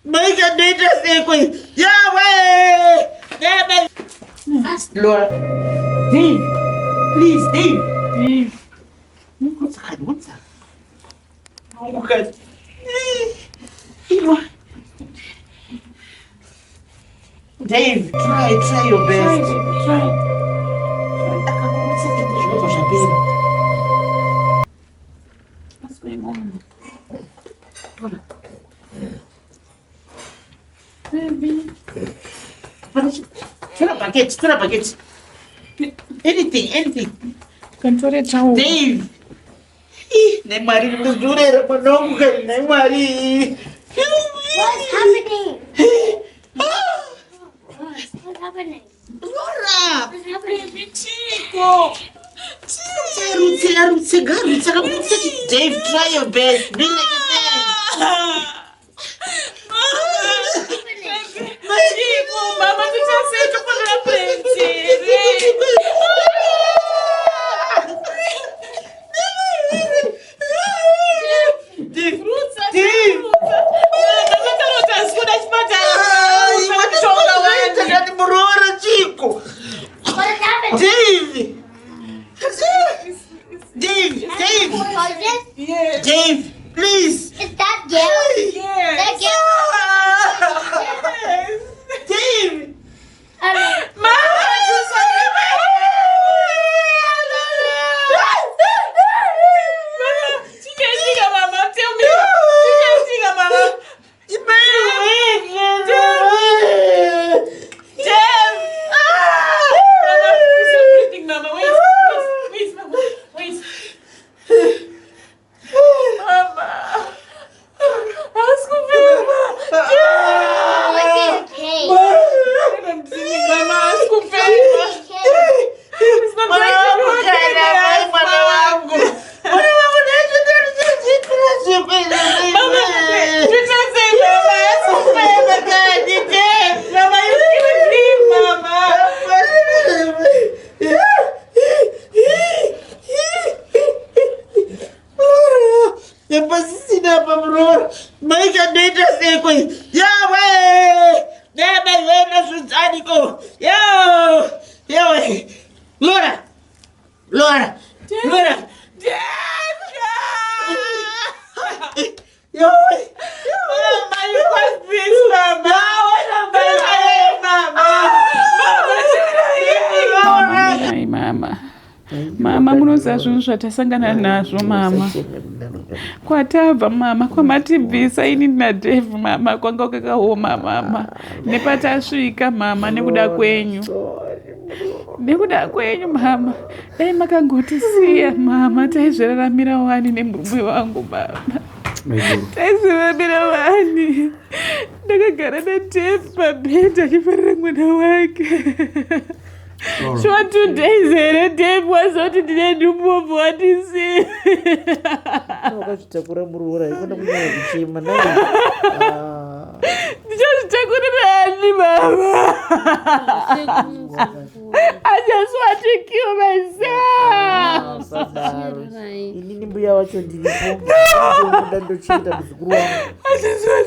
Make a data sequence. Yahweh! Yahweh! Lord. Dave. Please, Dave. Dave. What's that? What's that? Oh, God. Dave, try your best. Try. What's going on? Baby. Fill up buckets. Anything. Control chao. Dave. Nemari kuzurera manonga Nemari. What's happening? What's happening? Laura. What's happening? Chico. Dave, try your best. Be like a man. Mama, tu já sei que foi na frente. Dave, please. Is that Gail? Yes. That Gail? Dave. Mama, tu sabe. Diga, mama. Tell me. Diga, mama. Mama, wait, mama. Wait. Mama. Ask me, mama. What's okay? Mama, ask me, it's not going Make a data sequence. Yahweh! Yahweh! Laura! Yahweh! Mama, you must be mama. Mama, munoziva zvinhu zvatasangana nazvo mama. Kwatabva mama, kwamatibvisa ini naDave mama, kwanga kwakaoma mama. Nepatasvika mama, nekuda kwenyu mama. Dai makangotisiya mama, taizviraramira wani nemurume wangu mama. Taizviraramira wani. Ndakagara naDave pabhedha achifarira mwana wake. Sure 2 days here, Dave was not in the room of what is it? Just take it mama. I just want to kill myself.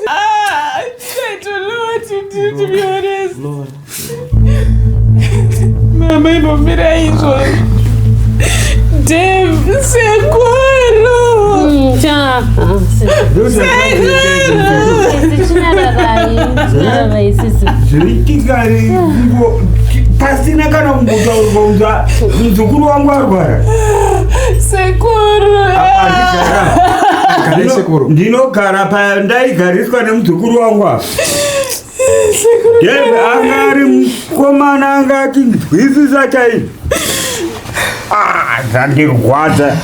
I don't know what to do, to be honest. Lord. Mama, inomira izvo. Dave, sekuru. Zvirikigari pasina kana kumbotaurwa muzukuru wangu arwara. Sekuru. Ndinogara ndaigariswa nemuzukuru wangu apa. Dave angari mukomana anga achinzwisisa chaizvo. Zvandirwadza.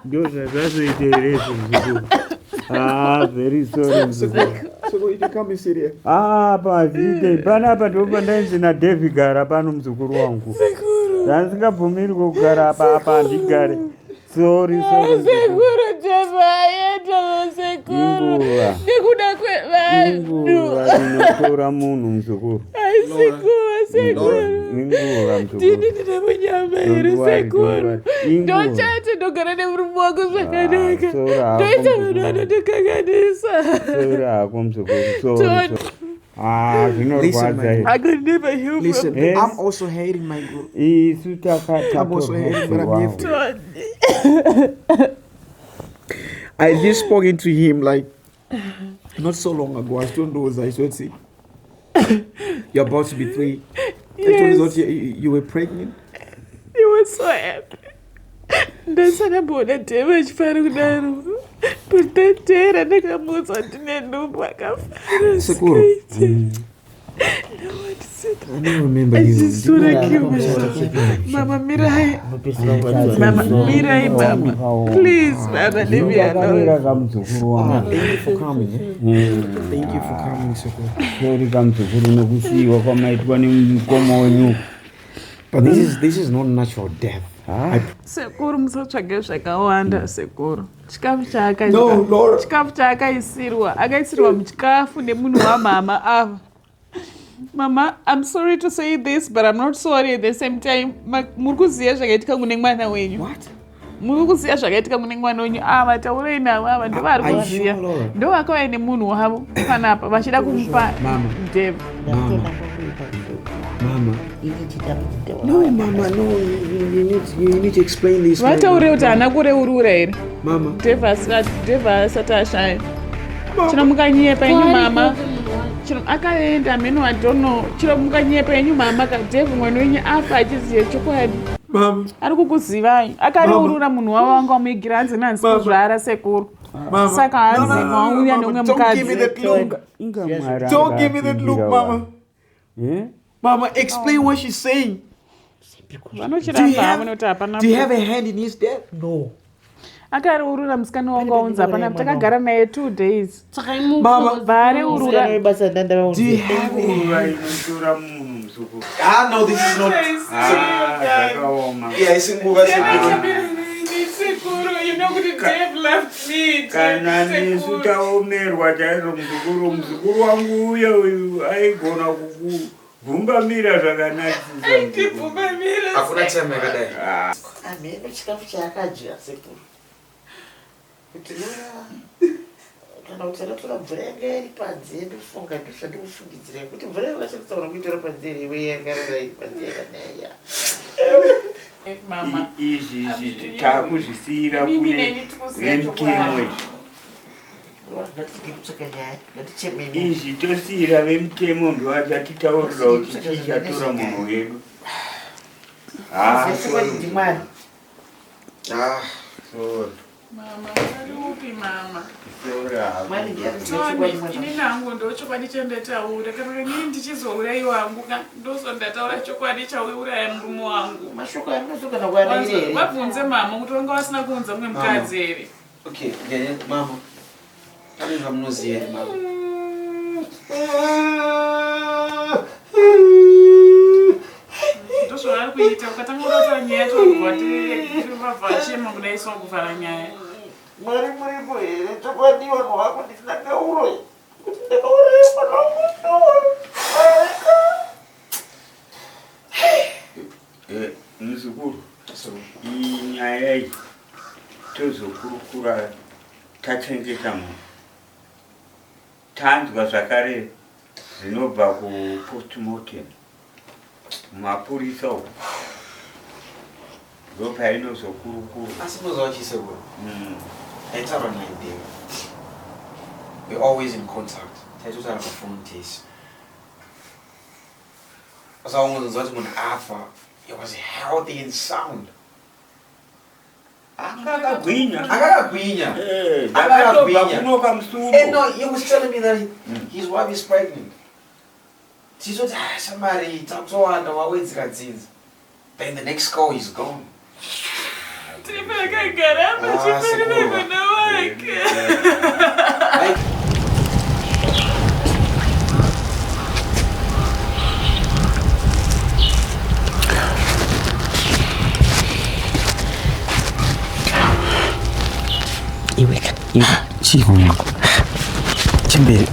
Ndio zvazoiteere muzukuru. Very sorry muzukuru. So you come serious. Panapa ndipo pandainzi naDave gara pano muzukuru wangu. Ndandisingabvumiri kugara apa handigare. Sorry. Sekuru Jevayeta sekuru. Nekuda kwevanhu. Inotora munhu muzukuru. Sekuru Ndini ndina munyama here sekuru. Ndochati ndogara nemurume wako zvakanaka. Ndoita vanhu vanondikanganisa. Listen, I could never heal Listen, from I'm also hating my group. I'm also hating, but I'm here to I just spoke into him like not so long ago. I told those I said, see, you're about to be 3. Yes. I told you were pregnant. He was so happy. Ndasakambona dhema achifara kudaro. Kutotera ndakamuudza kuti ndine nhumbu akafara straight. I don't remember I you. just saw like you. Mama, Mirai. Mama, Mirai, Mama. Please, Mama, leave me alone. Thank you for coming. Thank you for coming, But this is not natural death. Sekuru musatsvage zvakawanda sekuru. Chikafu No, Lord. chikafu chaakaisirwa akaisirwa muchikafu nemunhu wamama ava. Mama, I'm sorry to say this, but I'm not sorry at the same time. Muri kuziva zvakaitika kune mwana wenyu. What? Muri kuziva zvakaitika kune mwana wenyu. Ava taurai navo ava ndovari kuziva. Ndo vakauya nemunhu wavo panapa vachida kumupa Dave. Mama. No, Mama, no. You need to explain this. Vataure kuti haana kureurura here. Mama. Dave asati ashaya. Chino mukanyepa yenyu mama. Chino akaenda meno I don't know. Chino mukanyepa yenyu mama Dave mwana wenyu afa achiziva chokwadi. Mama. Ari kukuzivai. Akareurura munhu wavo wanga wamuigira hanzi nanzi kuzvara sekuru. Saka hanzi wauya nomwe mukadzi. Don't give me that look. Don't give me that look, Mama. Mama, explain what she's saying. Do you have a hand in his death? No. Akareurura musikana wanga waunza panapa takagara naye 2 days. Mama, vareurura. Do you have a hand? No, this is not. Yeah, it's a movie. You know what Dave left me. Kana nisutaomerwa chaizvo muzukuru wangu uyo aigona kuvhumbamira zvakanaka. Hakuna chema kadai. Amene chikafu chaakadya sekuru. Kuti kana utsaratora mvura yanga iri panze ndofunga ndozvandikufungidzira kuti mvura yakachakutsaura kuitora panze iwe yangarara iri panze yakanaya. Mama. Izvi taakuzvisiyira kune vemukemwe. Izvi tosiyira vemukemo ndo vachatitaurira kuti tichatora munhu wedu. Mama, uri mama. Ini nangu ndo chokwadi chandataura. Kana inini ndichizouraiwa hangu ndozondataura chokwadi chauuraya murume wangu. Mashoko anotokana kuarire. Wabvunze mama kuti wanga wasina kuunza mumwe mukadzi here. Okay, Mama. Abenza munoziva here, Mama. Ndozvavari kuita ukatanga kutaura nyaya togwa tirivavhashema kudaiswa kuvhara nyaya. Mwari muripo here chokwadi vanhu vako ndisina kauro kuti ndakauraya mwana wangu. Muzukuru, iyi nyaya iyi tozokurukura tachengeta munhu. Tanzwa zvakare zvinobva kupostmortem mapurisa uko ndopainozokurukura. Asi munoziva chisekuru. Taitaura naye Dave. We're always in contact. Taitotaura phone case. Saka ungonzwa kuti munhu afa. He was healthy and sound. Akagwinya. Akagwinya. No, he was telling me that his wife is pregnant. She said, somebody talks to her and wawedzera dzinza. Then the next call he's gone. Chief, Chimbere,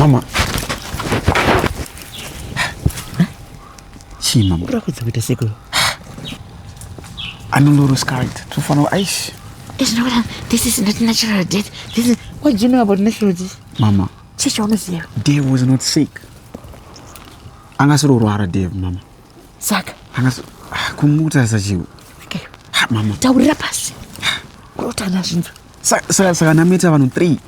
Mama. Chi, mama. Anuluru scarred. To follow ice. This is not natural death. This is what do you know about natural death? Mama. Dave was not sick. Angasuru rara Dave, mama. Saka. Angas kumuta sajiu. Okay. Mama. Taurapas. Rotana zinto. Saka namita vanu 3.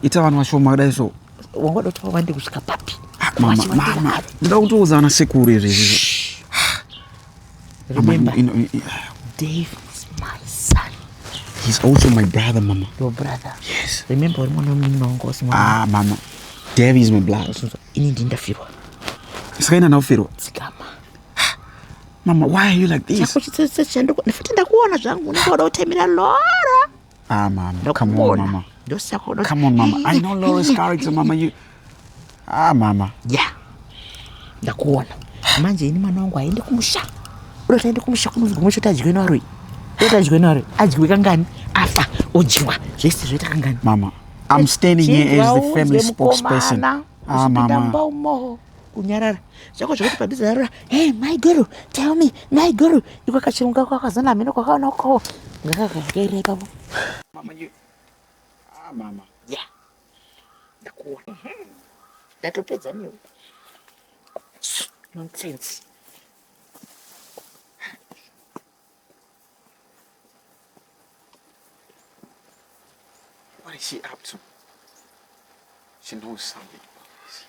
Ita vanu vashoma so. Wangoda to wande kusika papi. Mama. Ndautoza na sekuri hizi. Remember, Dave is my son. He's also my brother, mama. Your brother? Yes. Remember, mama. Dave is my blood. It's kind of now, Firo. Mama, why are you like this? Mama. Come on, mama. Come on, mama. I know Laura's character, mama. You. Mama. Yeah. Ndakuona. Manje ini mwana wangu aende kumusha. Urotaende kumusha kumuzigumusha tajigwe naro. Tajigwe naro. Ajigwe kangani? Afa ojiwa. Zvese zvoita kangani? Mama, I'm standing here as the family spokesperson. Mama. Kunyarara. Chako choti padhuze naro. Hey, my guru, tell me, my guru. Iko kachirunga kwakazana ameno kwakaona uko. Ngakakaire ipapo. Mama, you. Mama. Yeah. Ndakuona. Ndatopedza niwe. Nonsense. What is she up to? She knows something about this.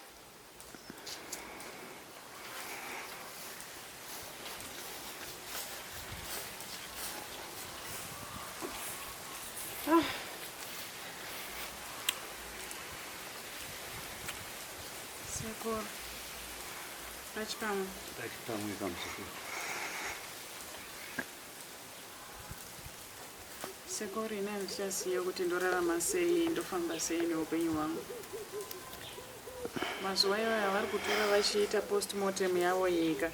Sekuru. Pachipamwe. Pachipamwe kamusekuru. Sekuru ine ndichaziva kuti ndorarama sei ndofamba sei neupenyu hwangu. Mazuva iwayo vari kutora vachiita postmortem yavo yega.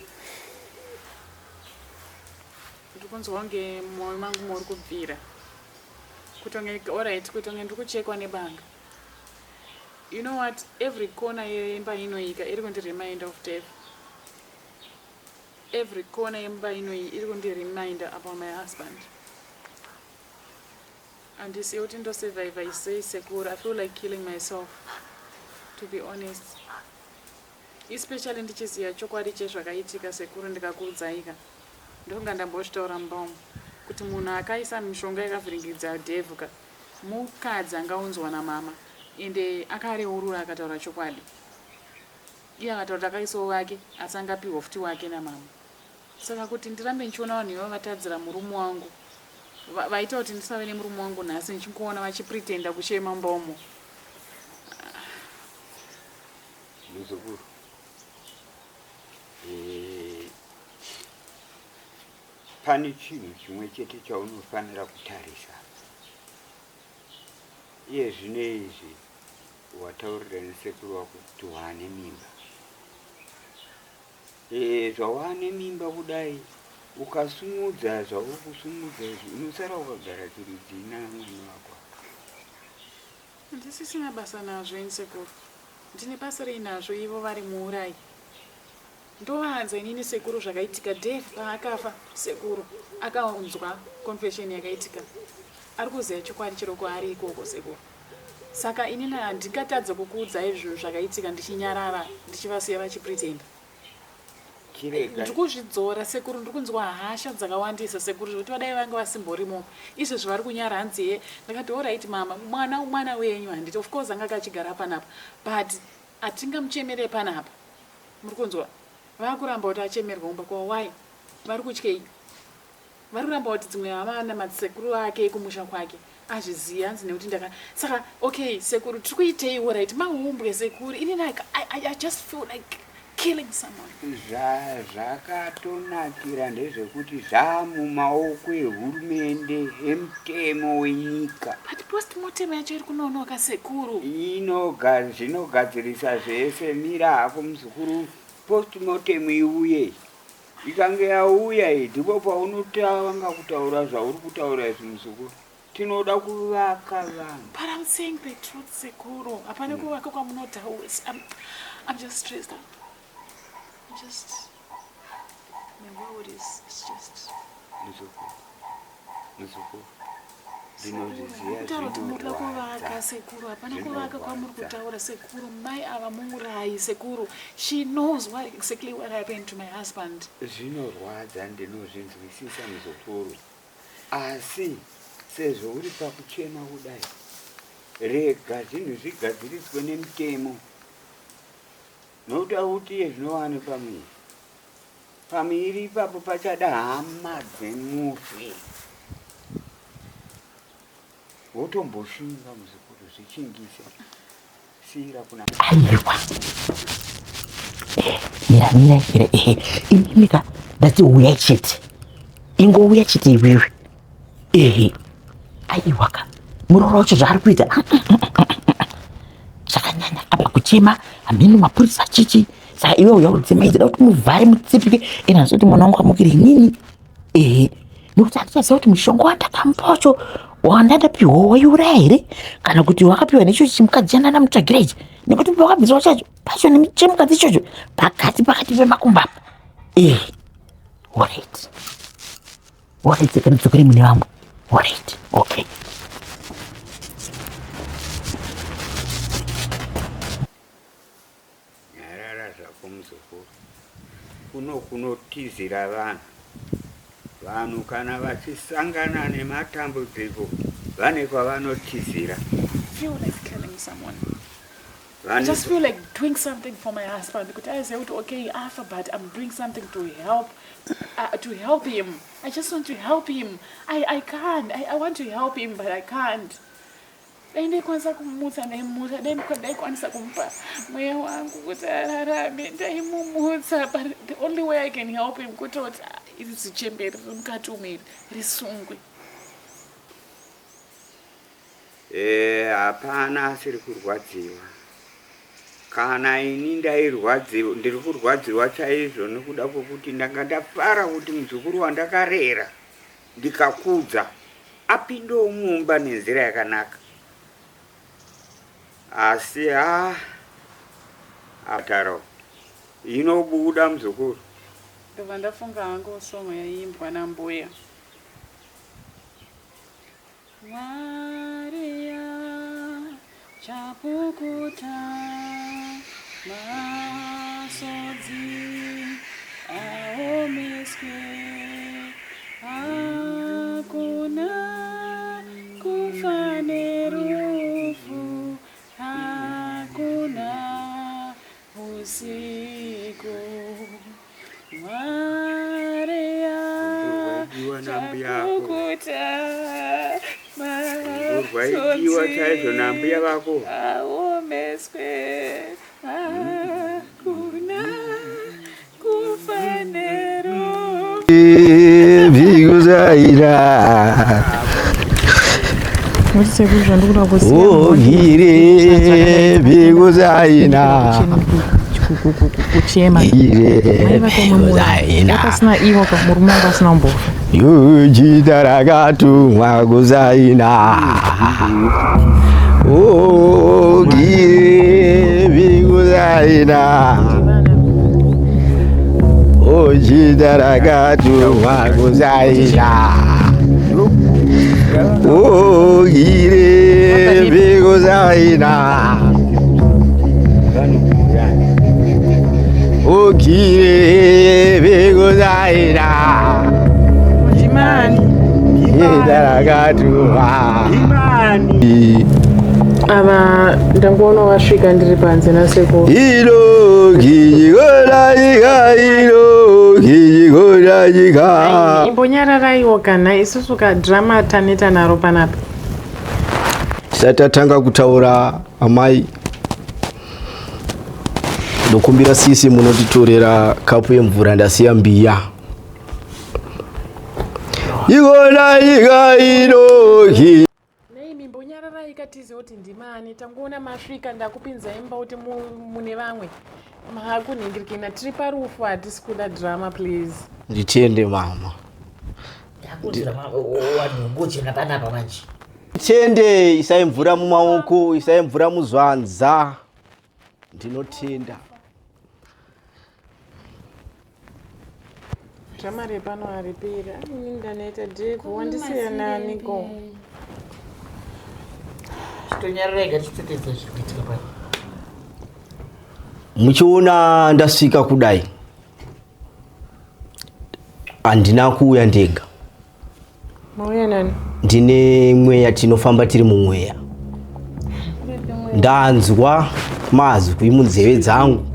Ndikunzwa kunge mwoyo mangu muri kubvira. Kutonge alright kutonge ndiri kuchekwa nebanga. You know what? Every corner yemba inoika iri kundiremind of death. Every corner yemba inoika iri kundiremind about my husband. And you see what into survive, I say Sekuru, I feel like killing myself, to be honest. Especially ndichiziya chokwadi chezvakaitika Sekuru ndikakuudzaika. Ndonga ndamboshtaura mbamu kuti munhu akaisa mishonga yakavhiringidza Devka mukadzi angaunzwa namama ende akareurura akataura chokwadi. Iye akataura akaisawo wake asi angapiwa futi wake namama. Saka kuti ndirambe ndichiona vanhu ivavo vatadzira murume wangu vaita kuti ndisave nemurume wangu nhasi ndichikuona vachipretenda kuchema mbomo. Muzukuru. Pane chinhu chimwe chete chaunofanira kutarisa. Iye zvinezvi wataurira nesekuru wako kuti waane mimba. Zvawane mimba kudai ukasumudza zvako kusumudza izvi unosara ukagara chiri dzina mwana wako. Ndisisina basa nazvo ini Sekuru. Ndine basa reinazvo ivo vari muurai. Ndovahanza inini Sekuru zvakaitika. Dave paakafa Sekuru akaunzwa confession yakaitika. Ari kuziva chokwadi chiroko ari ikoko Sekuru. Saka inini handingatadza kukuudzai zvinhu zvakaitika ndichinyarara ndichivasiya vachipretenda. Ndikuzvidzora Sekuru, ndikunzwa hasha dzakawandisa Sekuru kuti vadai vanga vasimborimo. Izvezvi vari kunyara hanziye. Ndakati alright mama, mwana wenyu handiti of course anga akachigara panapa. But atingamuchemere panapa. Muri kunzwa? Vakuramba kuti achemerwa kumba kwa why? Vari kutyei? Vari kuramba kuti dzimwe havana madzisekuru ake kumusha kwake. Azviziya hanzi nekuti ndaka. Saka okay Sekuru tiri kuitei alright mahumbwe Sekuru. Ini like I just feel like killing someone. Zvakatonakira ndezvekuti zvamumaoko ehurumende emutemo wenyika. But postmortem yacho iri kunonoka Sekuru. Zvinogadzirisa zvese mira hako muzukuru. Postmortem iuye ikange yauya ndipo paunotanga kutaura zvauri kutaura izvi muzukuru. Tinoda kuvaka vanhu. But I'm saying the truth Sekuru. Hapana kuvaka kwamunotaura. I'm just stressed out. My world is just... Muzuku. Ndinoziziya Kutaura kuti muri kuda kuvaka zvinorwadza. sekuru, hapana kuvaka kwamuri kutaura sekuru. Mai ava mumurai sekuru. She knows exactly what happened to my husband. Zvinorwadza ndinozvinzwisisa muzukuru. Asi sezvo uri pakuchema kudai, rega zvinhu zvigadziriswe nemutemo. Nokuti autiye zvinowani pamiri. Pamiri ipapo pachada hama dzemufe. Wotomboshinga muzukuru zvichingisa. Sira kuna. Aiwa. Mira. Imika ndati uya chete. Ingouya chete iwewe. Aiwa ka. Muroro wacho zvaari kuita. Zvakanyanya apa kuchema hamini mapurisa chichi. Saka iwe uya kudzimaidzira kuti muvhare mutsipike ena zoti mwana wangu amukire nini. Nokuti hatichaziva kuti mushonga wandakamupa wacho wandakapiwa waiuraya here kana kuti wakapiwa nechocho chimukadzi chandana mutsvagira ichi nekuti wakabviswa chacho pacho chemukadzi ichocho pakati pemakumba apa. Alright kana dzokere mune vamwe. Alright, okay. Nyarara zvako muzukuru. Kunotizira vanhu kana vachisangana nematambudziko vane kwavanotizira. I feel like killing someone. I just feel like doing something for my husband because I say, okay, after, but I'm doing something to help him. I just want to help him. I can't. I want to help him, but I can't. Then kwanza kumutsa ndaimuta then ndaikwanisa kumpa mweya wangu kuti ararame ndaimumutsa, but the only way I can help him kuti iri zichemberi mukati umiri risungwe. Hapana asiri kurwadziwa. Kana ini ndairwadziwa, ndiri kurwadziwa chaizvo nekuda kwokuti ndanga ndafara kuti muzukuru wandakarera ndikakudza apindewo mumba nenzira yakanaka. Asi ataro inobuda muzukuru. Ndobva ndafunga hangu songo yaiimbwa nambuya. Maria chapukuta masodzi aomeswe hakuna kufa nerufu hakuna usiku. Maria chapukuta urwaidiwa chaizvo nambuya vako aomeswe hakuna kufa nerufu. Ogire biguzaina kuchema pasina iwo kamuruma pasina mbovu yujidaragatu mwaguzaina ogire biguzaina ojidaragatu mwaguzaina ogire biguzaina ogire biguzaina imani ava ndangoona wasvika ndiri panze nasekuru ilo kijigodajika ilo kijigodajika imbonyararaiwo kana isusu kadhirama taneta naro panapa tisati tatanga kutaura amai ndokumbira sisi munotitorera kapu yemvura ndasiya mbiya igodajika ilo mimbonyarara ikatize kuti ndimani tangoona masvika ndakupinza imba kuti mune vamwe makunhingirikina tiri parufu hatisi kuda drama please nditende mama tende isaimvura mumaoko isaimvura muzvanza ndinotenda Dramare pano aripira. Ndanaita Dave wandisiya naniko. Chitonyarega chitetedza zvikuitika pano. Muchiona ndasvika kudai. Andina kuuya ndega. Mauya nani? Ndine mweya tinofamba tiri mumweya. Ndanzwa mazwi munzeve dzangu.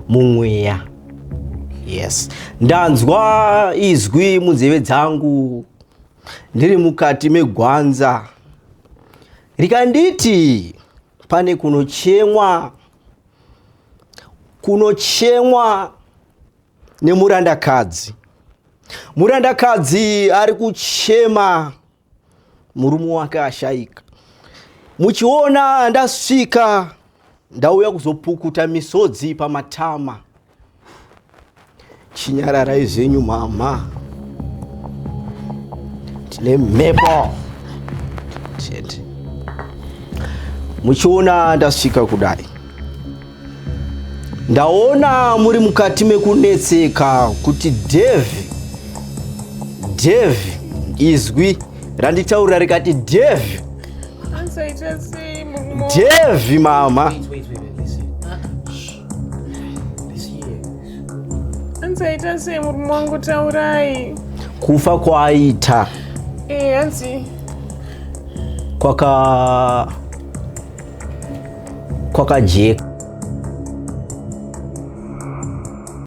Mumweya. Yes. Ndanzwa izwi munzeve dzangu. Ndiri mukati megwanza. Rikanditi pane kunochemwa nemurandakadzi. Murandakadzi ari kuchema murume wake ashaika. Muchiona ndasvika ndauya kuzopukuta misodzi pamatama. Chinyararai zvenyu mama. Tine mhepo. Chete. Muchiona ndasvika kudai. Ndaona muri mukati mekunetseka kuti Dave izwi randitaurira rikati Dave. Dave mama. Anzaita sei murume wangu taurai. Kufa kwaita. Hanzi. Kwakajeka.